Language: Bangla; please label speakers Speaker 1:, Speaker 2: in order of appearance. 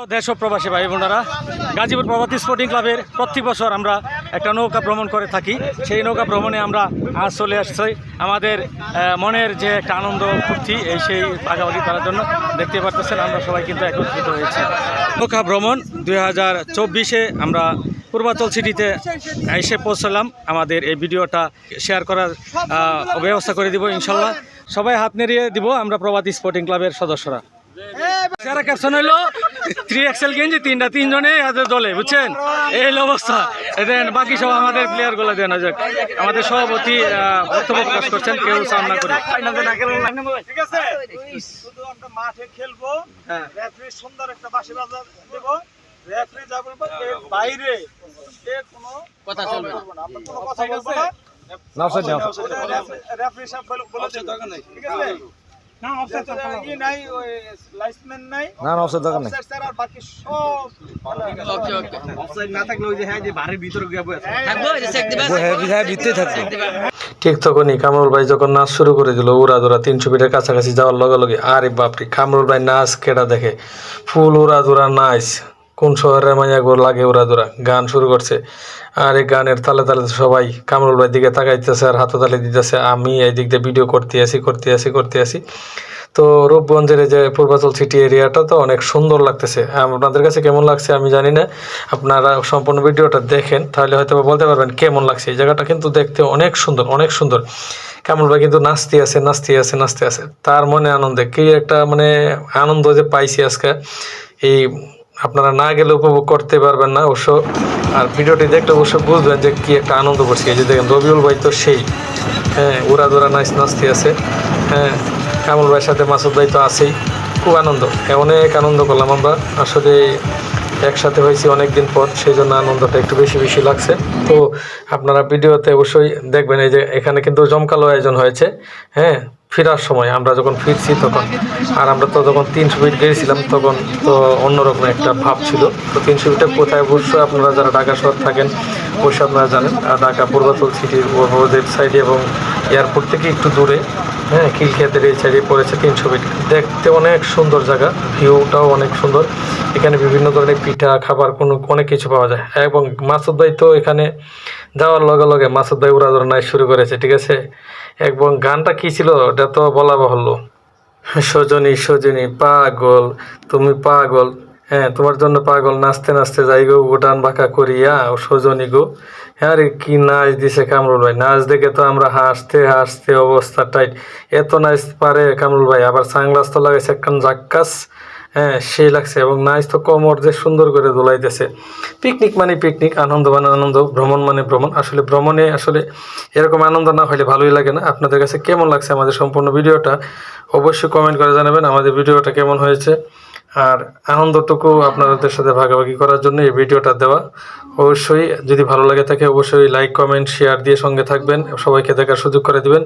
Speaker 1: দেশ ও প্রবাসী ভাই বোনেরা, গাজীপুর প্রভাতী স্পোর্টিং ক্লাবের প্রতি বছর আমরা একটা নৌকা ভ্রমণ করে থাকি। সেই নৌকা ভ্রমণে আমরা আজ চলে আসছি আমাদের মনের যে একটা আনন্দ ফুর্তি সেই ভাগাভাগি করার জন্য। দেখতে পারতেছেন আমরা সবাই কিন্তু একত্রিত হয়েছি। নৌকা ভ্রমণ 2024-এ আমরা পূর্বাচল সিটিতে এসে পৌঁছলাম। আমাদের এই ভিডিওটা শেয়ার করার ব্যবস্থা করে দিব ইনশাল্লাহ। সবাই হাত নেড়িয়ে দিব আমরা প্রভাতী স্পোর্টিং ক্লাবের সদস্যরা। যারা ক্যাপশন হইলো 3XL গেঞ্জি তিনজনে দলে, বুঝছেন? এই অবস্থা। দেন বাকি সব আমাদের প্লেয়ার গুলো দেন। আমাদের সভাপতি বক্তব্য প্রকাশ করছেন, কেউ সামনা করে।
Speaker 2: ঠিক আছে, শুধু আমরা মাঠে খেলবো, রেফারি সুন্দর একটা বাঁশি বাজা দেব, রেফারি যা বলবো এর বাইরে কোনো কথা চলবে না, আমরা কোনো কথা বলবো না। রেফারি সাহেব বলে দেন, ঠিক আছে? না অফসাইড নাই, ওই লাইসমেন্ট নাই, না অফসাইড দরকার নাই, স্যার। আর বাকি সব ওকে অফসাইড না থাকলে ওই যে হ্যাঁ যে বাড়ির ভিতরে গিয়ে বসে থাকবো, এই যে চেক দিবা, হ্যাঁ ভিতরে থাকবে।
Speaker 3: ঠিক তখনই কামরুল ভাই যখন নাচ শুরু করে দিল, উড়াধুরা 300 ফিটের কাছাকাছি যাওয়ার লগে লগে, আরে বাপরে, কামরুল ভাই নাচ কেটা দেখে, ফুল উড়াধুরা নাচ। কোন শহরের মাইয়াগোর লাগে উড়াধুরা, গান শুরু করছে। আর এই গানের তালে তালে সবাই কামরুল ভাই দিকে তাকাইতেছে আর হাততালি দিতেছে। আমি এই দিক দিয়ে ভিডিও করতে আসি। তো রূপগঞ্জের যে পূর্বাচল সিটি এরিয়াটা তো অনেক সুন্দর লাগতেছে। আপনাদের কাছে কেমন লাগছে আমি জানি না, আপনারা সম্পূর্ণ ভিডিওটা দেখেন তাহলে হয়তো বলতে পারবেন কেমন লাগছে। এই জায়গাটা কিন্তু দেখতে অনেক সুন্দর। কামরুল ভাই কিন্তু নাচতে আছে, তার মনে আনন্দে কি একটা মানে আনন্দ যে পাইছি আজকে, এই আপনারা না গেলে উপভোগ করতে পারবেন না অবশ্য। আর ভিডিওটি দেখলে অবশ্য বুঝবেন যে কি একটা আনন্দ করছি। এই যে দেখেন রবিউল ভাই তো সেই, হ্যাঁ, উড়াধুরা নাচতে আছে, হ্যাঁ, কামরুল ভাইয়ের সাথে মাসুদ ভাই তো আছেই। খুব আনন্দ, অনেক আনন্দ করলাম আমরা। আসলে একসাথে হয়েছি অনেক দিন পর, সেই জন্য আনন্দটা একটু বেশি লাগছে। তো আপনারা ভিডিওতে অবশ্যই দেখবেন। এই যে এখানে কিন্তু জমকালো আয়োজন হয়েছে, হ্যাঁ, ফেরার সময় আমরা যখন ফিরছি তখন। আর আমরা তো যখন 300 ফিট গিয়েছিলাম তখন তো অন্যরকম একটা ভাব ছিল। তো 300 ফিটে কোথায় অবশ্যই আপনারা যারা ঢাকা শহর থাকেন অবশ্যই আপনারা জানেন। আর ঢাকা পূর্বাচল সিটির ওদের সাইডে এবং এয়ারপোর্ট থেকে একটু দূরে, হ্যাঁ, খিলখিয়াতের এই সাইডে পড়েছে 300 ফিট। দেখতে অনেক সুন্দর জায়গা, ভিউটাও অনেক সুন্দর। এখানে বিভিন্ন ধরনের পিঠা খাবার অনেক কিছু পাওয়া যায়। এবং মাসুদ ভাই তো এখানে যাওয়ার লগে লগে মাসুদ ভাই উড়াধুরা নাচ শুরু করেছে, ঠিক আছে? এবং গানটা কি ছিল ওটা তো বলা বাহুল্য। সজনী পাগল, তুমি পাগল, হ্যাঁ, তোমার জন্য পাগল, নাচতে যাই গো উঠান বাঁকা করিয়া, ও সজনী গো। হ্যাঁ রে, কি নাচ দিছে কামরুল ভাই। নাচ দেখে তো আমরা হাসতে অবস্থা টাইট। এত নাচ পারে কামরুল ভাই। আবার সানগ্লাস তো লাগাইছে একখান জাক্কাস, হ্যাঁ, সেই লাগছে। এবং নাচ তো কোমর যে সুন্দর করে দোলাইতেছে। পিকনিক মানে পিকনিক, আনন্দ মানে আনন্দ, ভ্রমণ মানে ভ্রমণ। আসলে ভ্রমণে আসলে এরকম আনন্দ না হলে ভালোই লাগে না। আপনাদের কাছে কেমন লাগছে আমাদের সম্পূর্ণ ভিডিওটা অবশ্যই কমেন্ট করে জানাবেন আমাদের ভিডিওটা কেমন হয়েছে। আর আনন্দটুকু আপনাদের সাথে ভাগাভাগি করার জন্য এই ভিডিওটা দেওয়া। অবশ্যই যদি ভালো লাগে থাকে অবশ্যই লাইক কমেন্ট শেয়ার দিয়ে সঙ্গে থাকবেন, সবাইকে দেখার সুযোগ করে দিবেন।